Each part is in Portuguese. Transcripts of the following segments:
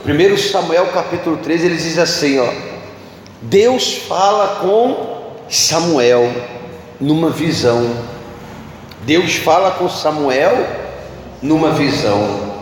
1 Samuel capítulo 3, ele diz assim, ó: Deus fala com Samuel numa visão. Deus fala com Samuel numa visão.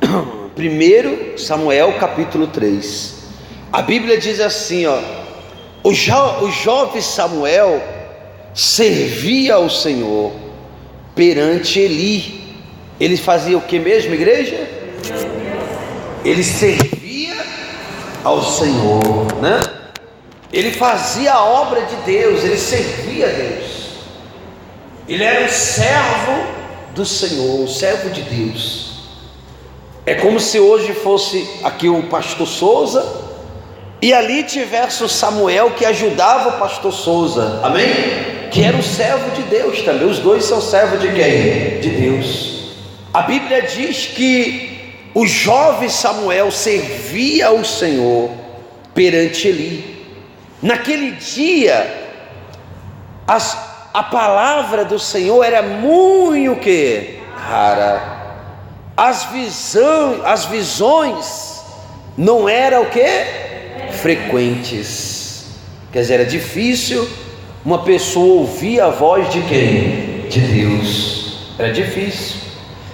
1 Samuel capítulo 3. A Bíblia diz assim, ó: o jovem Samuel servia ao Senhor perante Eli. Ele fazia o que mesmo, igreja? Ele servia ao Senhor, né? Ele fazia a obra de Deus, ele servia a Deus. Ele era um servo do Senhor, um servo de Deus. É como se hoje fosse aqui o pastor Souza e ali tivesse o Samuel que ajudava o pastor Souza, amém? Que era um servo de Deus também. Os dois são servos de quem? De Deus. A Bíblia diz que o jovem Samuel servia ao Senhor perante Eli. Naquele dia a palavra do Senhor era muito que rara. As visões não eram o que? Frequentes. Quer dizer, era difícil uma pessoa ouvir a voz de quem? De Deus. Era difícil.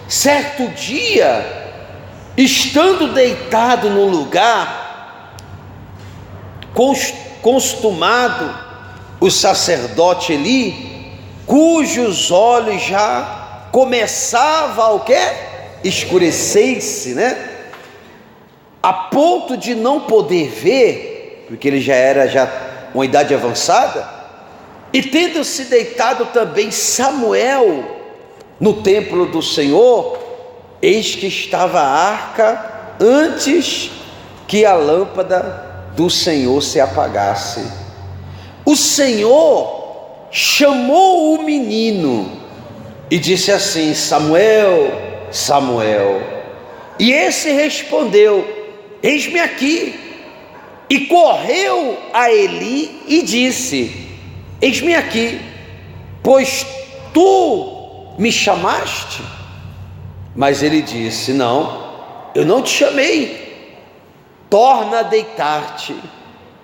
Certo dia, estando deitado num lugar costumado, o sacerdote Eli, cujos olhos já começavam a escurecer-se, né? A ponto de não poder ver, porque ele já era uma idade avançada, e tendo-se deitado também Samuel no templo do Senhor, eis que estava a arca antes que a lâmpada do Senhor se apagasse. O Senhor chamou o menino e disse assim: Samuel, Samuel. E esse respondeu: eis-me aqui. E correu a Eli e disse: eis-me aqui, pois tu me chamaste? Mas ele disse: não, eu não te chamei, torna a deitar-te.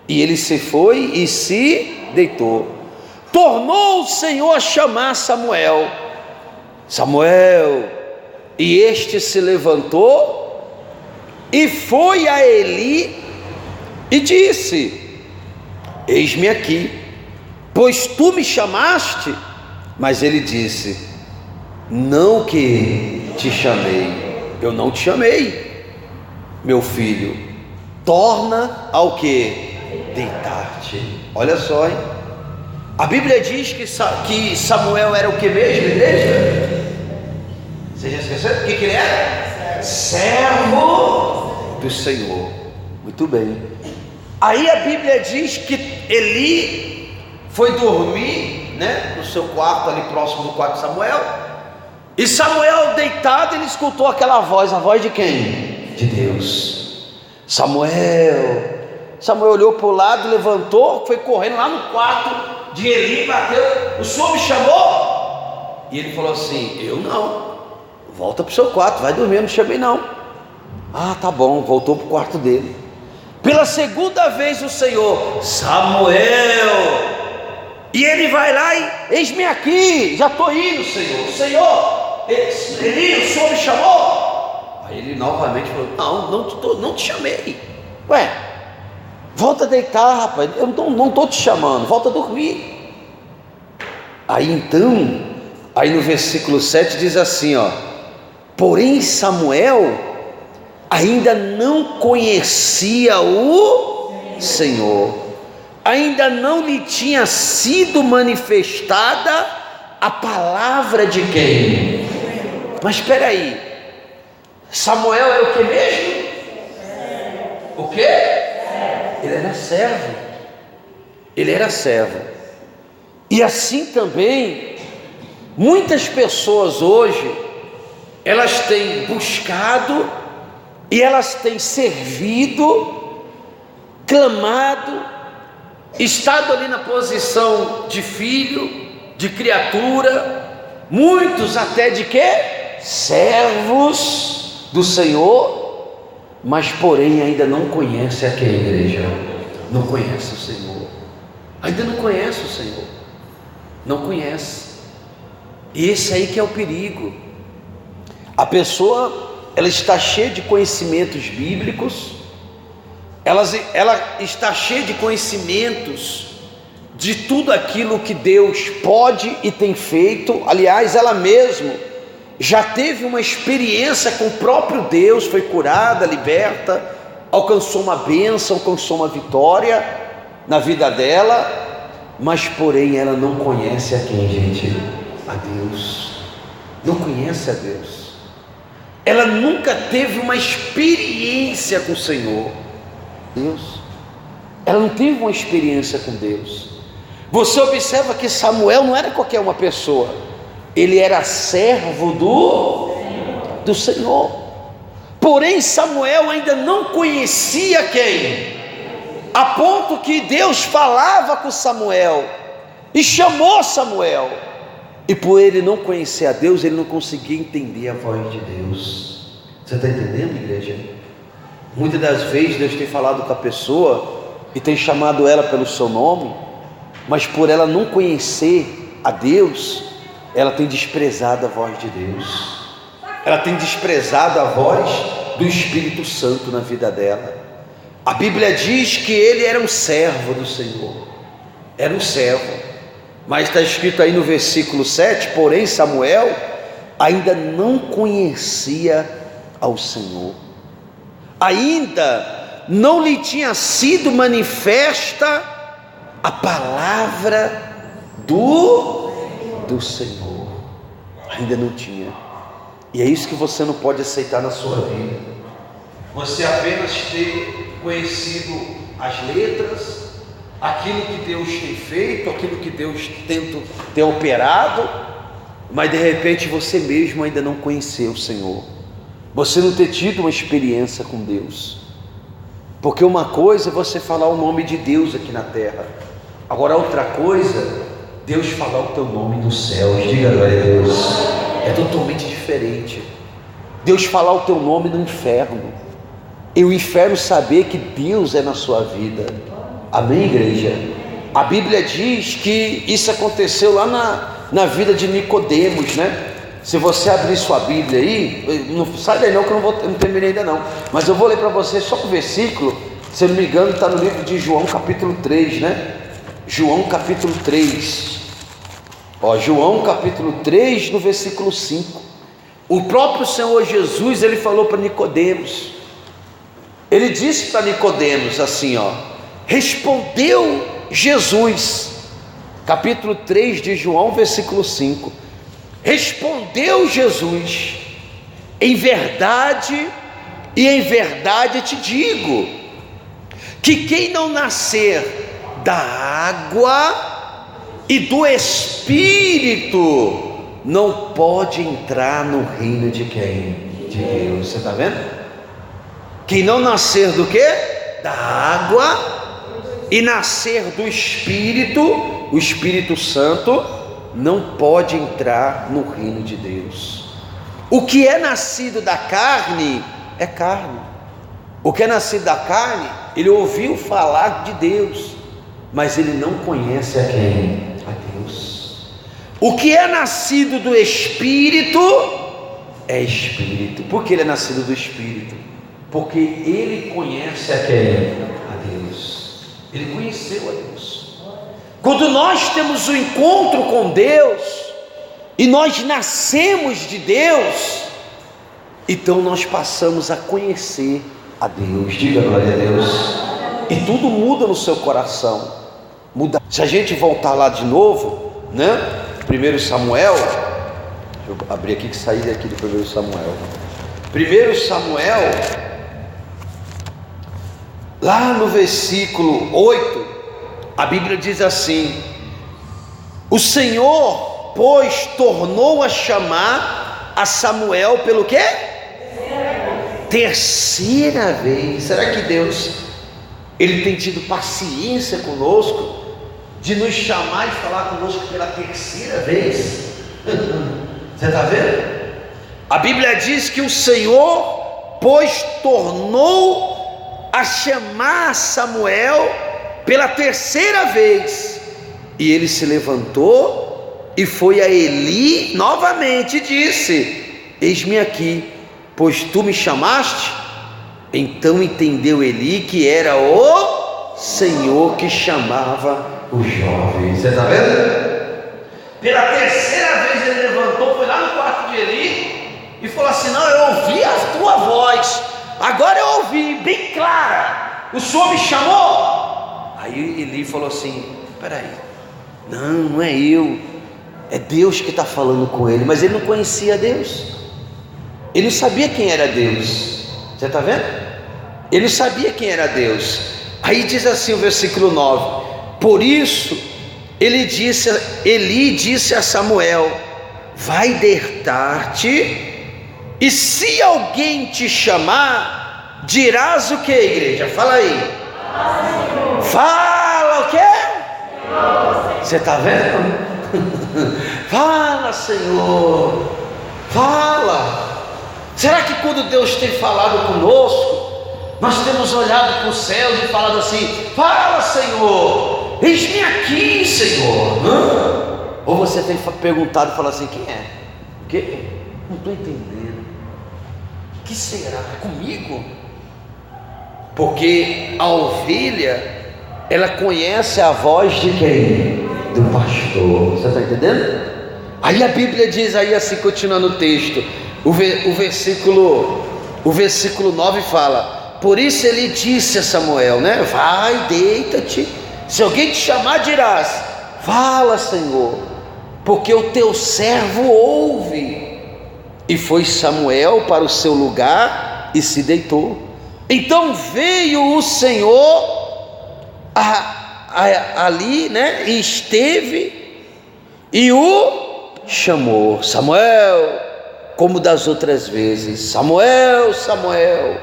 E ele se foi e se deitou. Tornou o Senhor a chamar Samuel. Samuel. E este se levantou e foi a Eli e disse: eis-me aqui, pois tu me chamaste? Mas ele disse: não que te chamei, eu não te chamei, meu filho, torna ao que? Deitar-te. Olha só, hein? A Bíblia diz que Samuel era o que mesmo, igreja? Você já esqueceu? O que ele era? Servo do Senhor. Muito bem. Aí a Bíblia diz que Eli foi dormir, né, no seu quarto ali próximo do quarto de Samuel. E Samuel deitado, ele escutou aquela voz. A voz de quem? De Deus. Samuel. Samuel olhou para o lado, levantou, foi correndo lá no quarto de Eli, bateu: o senhor me chamou? E ele falou assim: eu não, volta para o seu quarto, vai dormir, eu não chamei não. Ah, tá bom, voltou para o quarto dele. Pela segunda vez o Senhor: Samuel. E ele vai lá e: eis-me aqui, já estou indo, Senhor. Senhor, Eli, o senhor me chamou? Aí ele novamente falou: não te chamei. Ué, volta a deitar, rapaz, eu não estou te chamando, volta a dormir. Aí então, aí no versículo 7 diz assim, ó: porém Samuel ainda não conhecia o Senhor, ainda não lhe tinha sido manifestada a palavra de quem? Mas espera aí, Samuel era o que mesmo? O que? Ele era servo. Ele era servo. E assim também muitas pessoas hoje, elas têm buscado e elas têm servido, clamado, estado ali na posição de filho, de criatura, muitos até de quê? Servos do Senhor, mas porém ainda não conhece a quem, igreja? Não conhece o Senhor. Ainda não conhece o Senhor. Não conhece. E esse aí que é o perigo. A pessoa, ela está cheia de conhecimentos bíblicos, ela está cheia de conhecimentos de tudo aquilo que Deus pode e tem feito. Aliás, ela mesma já teve uma experiência com o próprio Deus, foi curada, liberta, alcançou uma bênção, alcançou uma vitória na vida dela, mas porém ela não conhece a quem, gente? A Deus. Não conhece a Deus. Ela nunca teve uma experiência com o Senhor. Deus. Ela não teve uma experiência com Deus. Você observa que Samuel não era qualquer uma pessoa. Ele era servo do Senhor. Porém Samuel ainda não conhecia quem? A ponto que Deus falava com Samuel e chamou Samuel. E por ele não conhecer a Deus, ele não conseguia entender a voz de Deus. Você está entendendo, igreja? Muitas das vezes Deus tem falado com a pessoa e tem chamado ela pelo seu nome, mas por ela não conhecer a Deus, ela tem desprezado a voz de Deus. Ela tem desprezado a voz do Espírito Santo na vida dela. A Bíblia diz que ele era um servo do Senhor. Era um servo. Mas está escrito aí no versículo 7, porém Samuel ainda não conhecia ao Senhor. Ainda não lhe tinha sido manifesta a palavra do Senhor. Ainda não tinha. E é isso que você não pode aceitar na sua vida. Você apenas ter conhecido as letras, aquilo que Deus tem feito, aquilo que Deus tem operado, mas de repente você mesmo ainda não conheceu o Senhor. Você não ter tido uma experiência com Deus. Porque uma coisa é você falar o nome de Deus aqui na terra, agora outra coisa, Deus falar o teu nome nos céus. Diga glória a Deus. É totalmente diferente. Deus falar o teu nome no inferno, e o inferno saber que Deus é na sua vida. Amém, igreja? A Bíblia diz que isso aconteceu lá na vida de Nicodemos, né? Se você abrir sua Bíblia aí, não sai daí não, que eu não terminei ainda não, mas eu vou ler para você só o versículo, se eu não me engano está no livro de João capítulo 3, né? João capítulo 3, João capítulo 3 no versículo 5, o próprio Senhor Jesus, ele falou para Nicodemos, ele disse para Nicodemos assim, respondeu Jesus, capítulo 3 de João, versículo 5, respondeu Jesus, em verdade e em verdade te digo, que quem não nascer da água e do Espírito, não pode entrar no reino de quem? De Deus. Você está vendo? Quem não nascer do quê? Da água e nascer do Espírito, o Espírito Santo, não pode entrar no reino de Deus. O que é nascido da carne é carne. O que é nascido da carne, ele ouviu falar de Deus, mas ele não conhece a quem? A Deus. O que é nascido do Espírito é Espírito. Por que ele é nascido do Espírito? Porque ele conhece a quem? A Deus. Ele conheceu a Deus. Quando nós temos um encontro com Deus e nós nascemos de Deus, então nós passamos a conhecer a Deus. Diga glória a Deus. E tudo muda no seu coração. Muda. Se a gente voltar lá de novo, né? 1 Samuel, deixa eu abrir aqui que saí daqui do 1 Samuel. 1 Samuel, lá no versículo 8, a Bíblia diz assim: o Senhor, pois, tornou a chamar a Samuel pelo quê? Terceira vez. Será que Deus, ele tem tido paciência conosco, de nos chamar e falar conosco pela terceira vez? Você está vendo? A Bíblia diz que o Senhor pois tornou a chamar Samuel pela terceira vez, e ele se levantou e foi a Eli novamente e disse: eis-me aqui, pois tu me chamaste. Então entendeu Eli que era o Senhor que chamava o jovem. Você está vendo? Pela terceira vez ele levantou, foi lá no quarto de Eli e falou assim: não, eu ouvi a tua voz, agora eu ouvi bem clara, o Senhor me chamou. Aí Eli falou assim: peraí, não é eu, é Deus que está falando com ele. Mas ele não conhecia Deus, ele não sabia quem era Deus. Você está vendo? Ele não sabia quem era Deus. Aí diz assim o versículo 9: por isso Eli disse a Samuel: vai deitar-te, e se alguém te chamar, dirás o que, igreja? Fala aí. Fala o quê? Você está vendo? Fala, Senhor, fala. Será que quando Deus tem falado conosco, nós temos olhado para os céus e falado assim: fala, Senhor, eis-me aqui, Senhor? Ou você tem perguntado e falado assim: quem é? O quê? Não estou entendendo. O que será? É comigo? Porque a ovelha, ela conhece a voz de quem? Do pastor. Você está entendendo? Aí a Bíblia diz aí assim, continuando o texto, o versículo 9 fala: por isso ele disse a Samuel, né? Vai, deita-te, se alguém te chamar, dirás: fala, Senhor, porque o teu servo ouve. E foi Samuel para o seu lugar e se deitou. Então veio o Senhor ali, né? E esteve e o chamou: Samuel, como das outras vezes, Samuel, Samuel.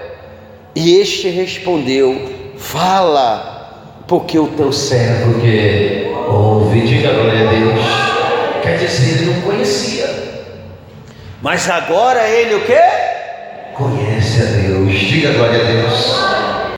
E este respondeu: fala, porque o teu servo que ouve. Diga glória a Deus. Quer dizer, ele não conhecia, mas agora ele o quê? Conhece a Deus. Diga glória a Deus.